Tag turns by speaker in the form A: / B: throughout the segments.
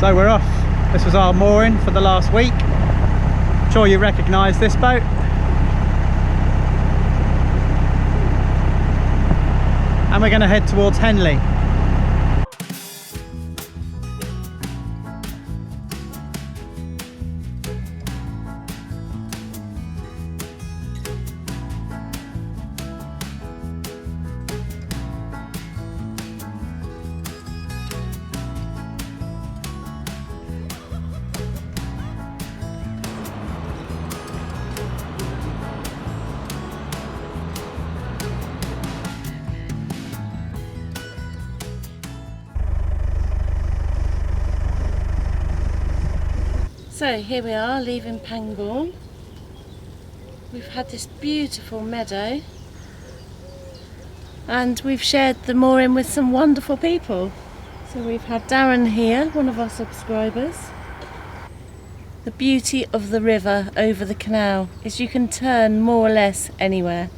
A: So we're off. This was our mooring for the last week. I'm sure you recognise this boat. And we're going to head towards Henley.
B: So here we are, leaving Pangbourne. We've had this beautiful meadow and we've shared the mooring with some wonderful people. So we've had Darren here, one of our subscribers. The beauty of the river over the canal is you can turn more or less anywhere.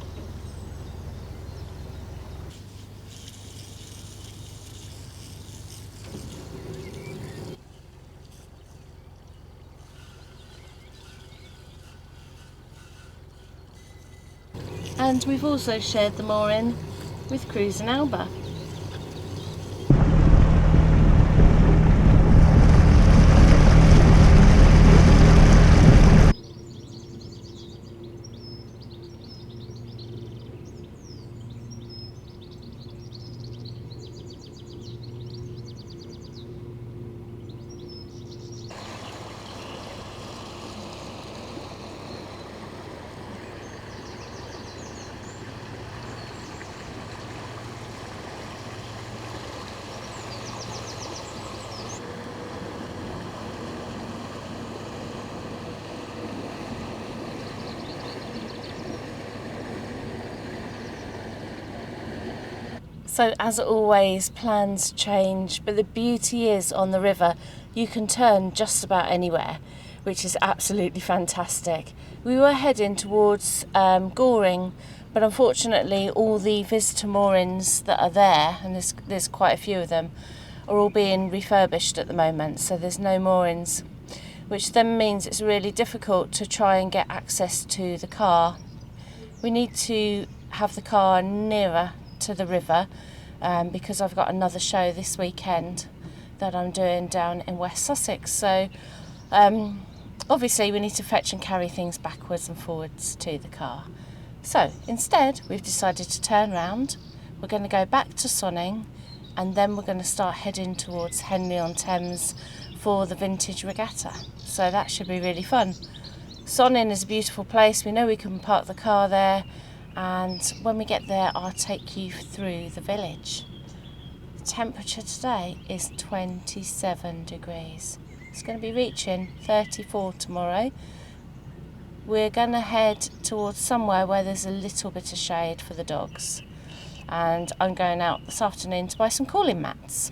B: And we've also shared the mooring with Cruise and Alba. So as always, plans change, but the beauty is on the river, you can turn just about anywhere, which is absolutely fantastic. We were heading towards Goring, but unfortunately all the visitor moorings that are there, and there's quite a few of them, are all being refurbished at the moment, so there's no moorings, which then means it's really difficult to try and get access to the car. We need to have the car nearer to the river because I've got another show this weekend that I'm doing down in West Sussex, so obviously we need to fetch and carry things backwards and forwards to the car. So instead we've decided to turn round. We're going to go back to Sonning and then we're going to start heading towards Henley-on-Thames for the vintage regatta, so that should be really fun. Sonning is a beautiful place, we know we can park the car there, and when we get there I'll take you through the village. The temperature today is 27 degrees. It's going to be reaching 34 tomorrow. We're going to head towards somewhere where there's a little bit of shade for the dogs, and I'm going out this afternoon to buy some cooling mats.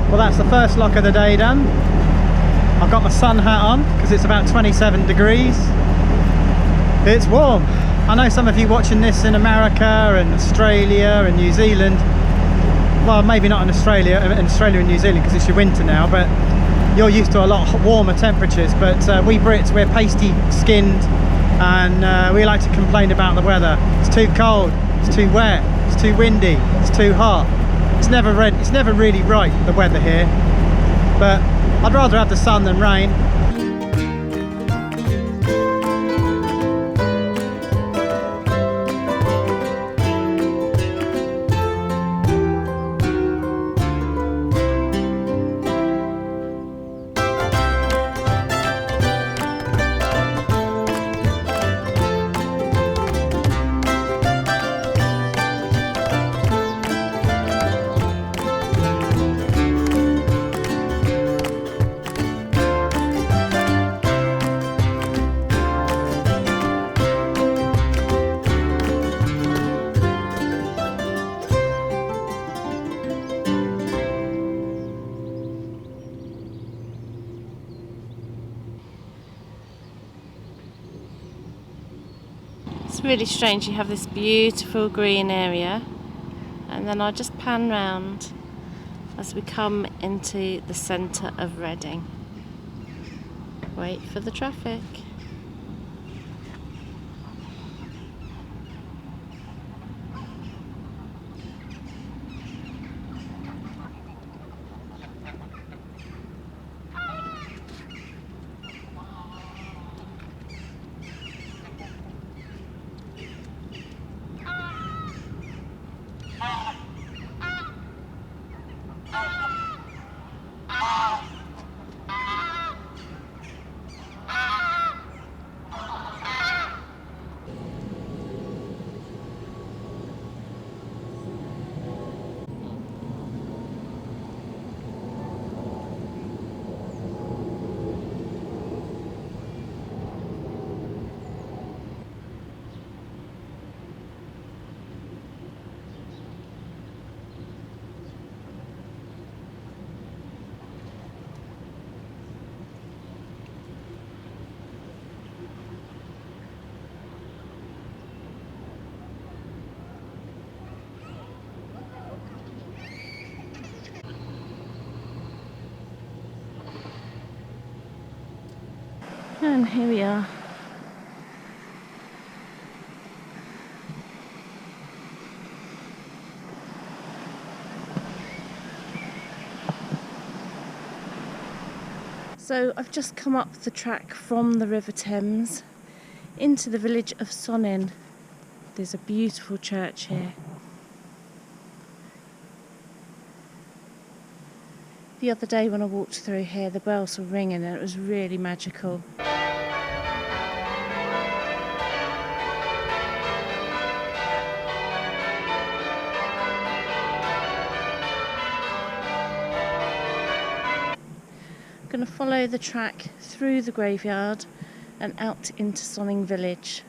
A: Well, that's the first lock of the day done. I've got my sun hat on because it's about 27 degrees. It's warm. I know some of you watching this in America and Australia and New Zealand, well, maybe not in Australia and New Zealand because it's your winter now, but you're used to a lot warmer temperatures. But we Brits, we're pasty skinned and we like to complain about the weather. It's too cold, it's too wet, it's too windy, it's too hot. It's never really right, the weather here, but I'd rather have the sun than rain.
B: really strange. You have this beautiful green area, and then I'll just pan round as we come into the centre of Reading. Wait for the traffic. And here we are. So I've just come up the track from the River Thames into the village of Sonnin. There's a beautiful church here. The other day when I walked through here, the bells were ringing and it was really magical. I'm going to follow the track through the graveyard and out into Sonning village.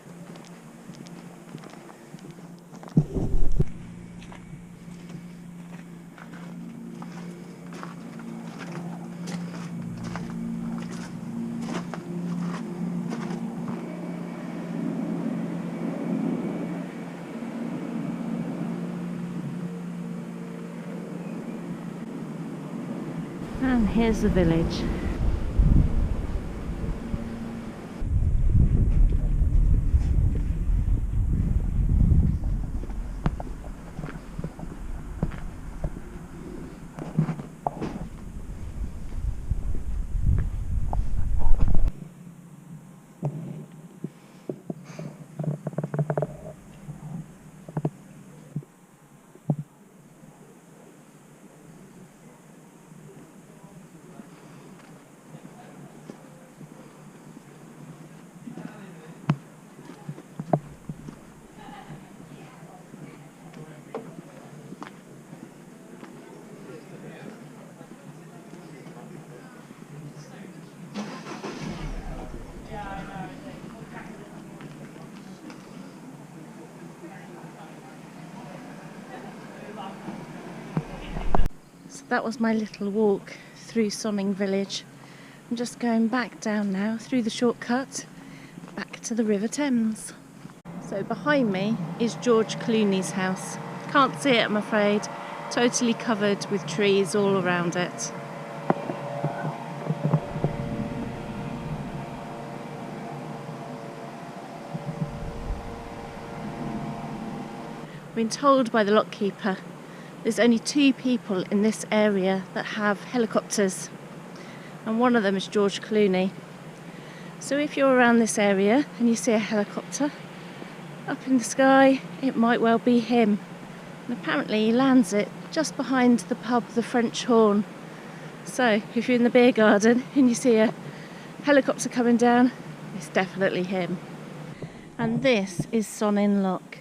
B: And here's the village. That was my little walk through Sonning village. I'm just going back down now through the shortcut back to the River Thames. So behind me is George Clooney's house. Can't see it, I'm afraid. Totally covered with trees all around it. I've been told by the lockkeeper there's only 2 people in this area that have helicopters, and one of them is George Clooney. So if you're around this area and you see a helicopter up in the sky, it might well be him. And apparently he lands it just behind the pub, the French Horn. So if you're in the beer garden and you see a helicopter coming down, it's definitely him. And this is Sonnin Lock.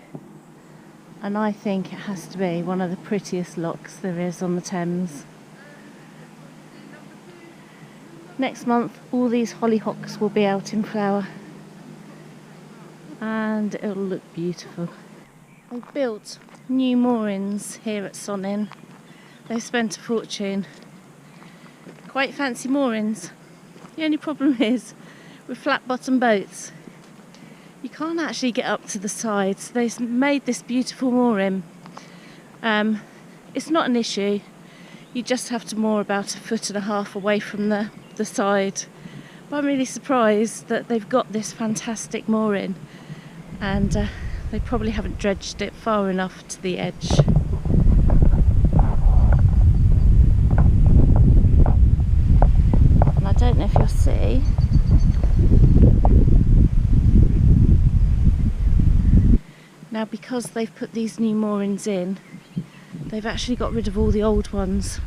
B: And I think it has to be one of the prettiest locks there is on the Thames. Next month, all these hollyhocks will be out in flower. And it'll look beautiful. I've built new moorings here at Sonnin. They've spent a fortune. Quite fancy moorings. The only problem is with flat bottom boats, You can't actually get up to the sides. They've made this beautiful mooring. It's not an issue. You just have to moor about 1.5 foot away from the side. But I'm really surprised that they've got this fantastic mooring, and they probably haven't dredged it far enough to the edge. And I don't know if you'll see, now because they've put these new moorings in, they've actually got rid of all the old ones,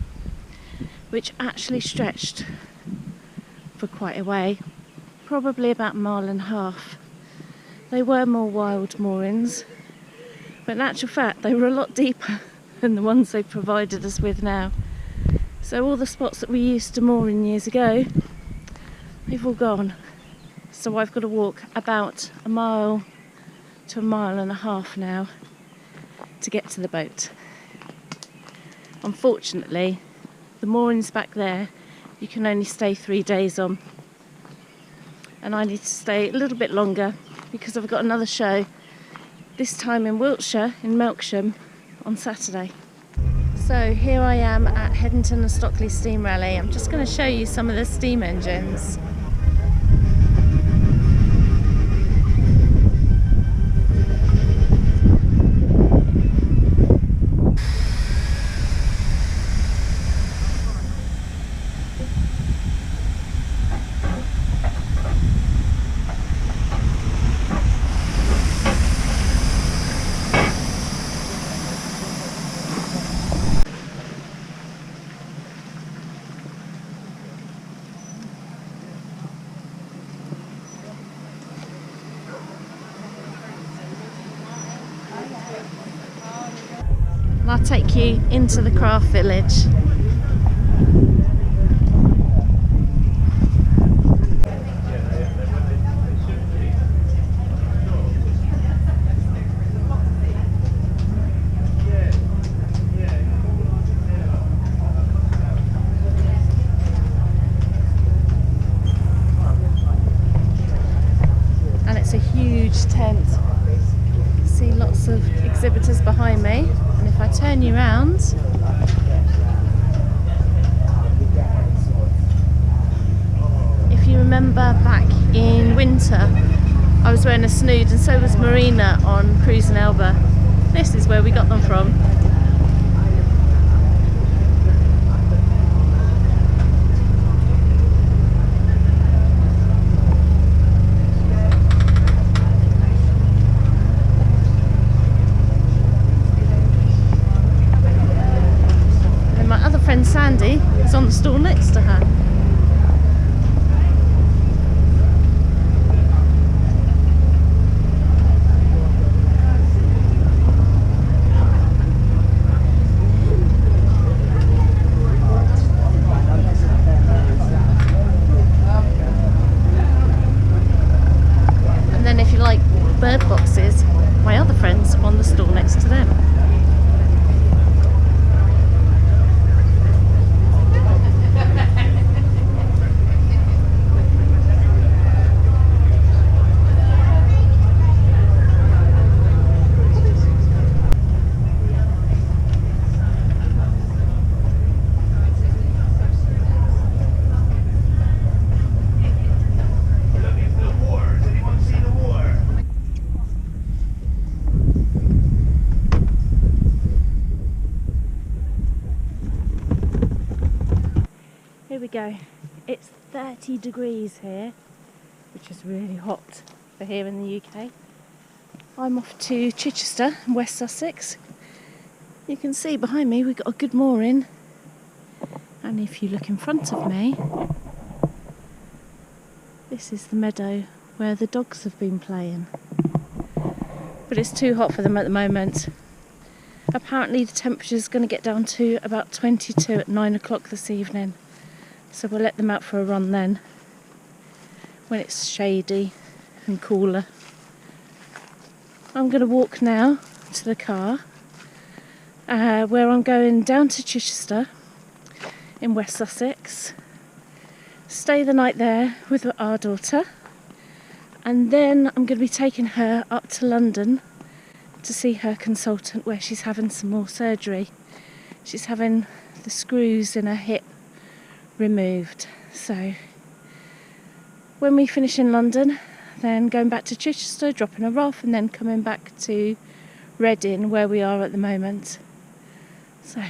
B: which actually stretched for quite a way, probably about 1.5 miles. They were more wild moorings, but in actual fact they were a lot deeper than the ones they've provided us with now. So all the spots that we used to moor in years ago, they've all gone. So I've got to walk about 1 mile to 1.5 miles now to get to the boat. Unfortunately, the moorings back there you can only stay 3 days on, and I need to stay a little bit longer because I've got another show, this time in Wiltshire, in Melksham, on Saturday. So here I am at Headington and Stockley Steam Rally. I'm just going to show you some of the steam engines. And I'll take you into the craft village. And it's a huge tent. See lots of exhibitors behind me. And if I turn you round, if you remember back in winter, I was wearing a snood and so was Marina on Cruise and Elba. This is where we got them from. Friend Sandy is on the stall next to her. And then if you like bird boxes, my other friend's on the stall next to them. Here we go. It's 30 degrees here, which is really hot for here in the UK. I'm off to Chichester in West Sussex. You can see behind me we've got a good mooring, and if you look in front of me, this is the meadow where the dogs have been playing. But it's too hot for them at the moment. Apparently the temperature is going to get down to about 22 at 9 o'clock this evening. So we'll let them out for a run then, when it's shady and cooler. I'm going to walk now to the car, where I'm going down to Chichester in West Sussex, stay the night there with our daughter, And then I'm going to be taking her up to London to see her consultant, where she's having some more surgery. She's having the screws in her hip removed. So when we finish in London, then going back to Chichester, dropping her off, and then coming back to Reading, where we are at the moment. So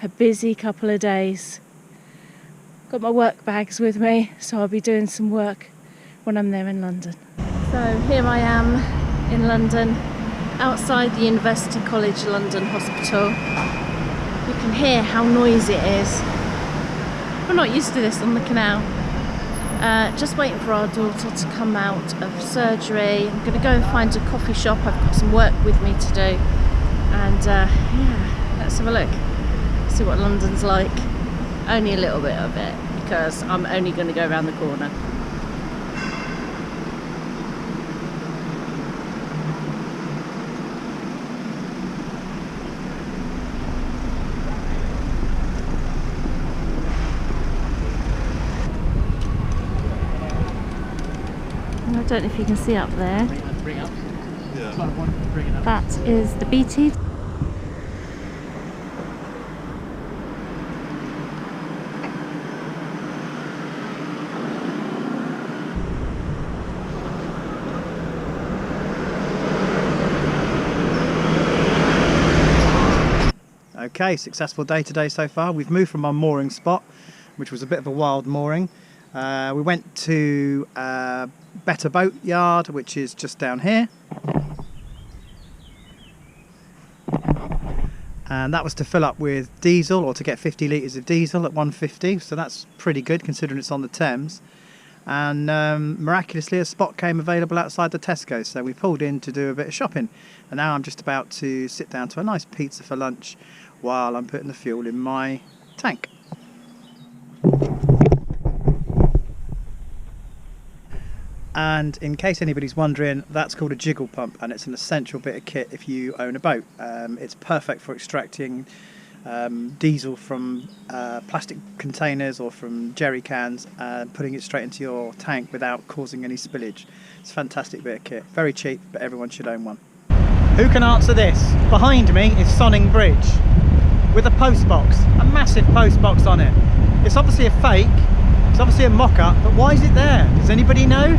B: a busy couple of days. Got my work bags with me, so I'll be doing some work when I'm there in London. So here I am in London, outside the University College London Hospital. You can hear how noisy it is. We're not used to this on the canal. Just waiting for our daughter to come out of surgery. I'm going to go and find a coffee shop. I've got some work with me to do. And yeah, let's have a look. See what London's like. Only a little bit of it, because I'm only going to go around the corner. I don't know if you can see up there. That is the BT.
A: Okay, successful day today so far. We've moved from our mooring spot, which was a bit of a wild mooring. We went to Better Boat Yard, which is just down here. And that was to fill up with diesel, or to get 50 litres of diesel at 150, so that's pretty good considering it's on the Thames. And miraculously a spot came available outside the Tesco, so we pulled in to do a bit of shopping. And now I'm just about to sit down to a nice pizza for lunch while I'm putting the fuel in my tank. And in case anybody's wondering, that's called a jiggle pump, and it's an essential bit of kit if you own a boat. It's perfect for extracting diesel from plastic containers or from jerry cans and putting it straight into your tank without causing any spillage. It's a fantastic bit of kit. Very cheap, but everyone should own one. Who can answer this? Behind me is Sonning Bridge with a post box, a massive post box on it. It's obviously a fake, it's obviously a mock-up, but why is it there? Does anybody know?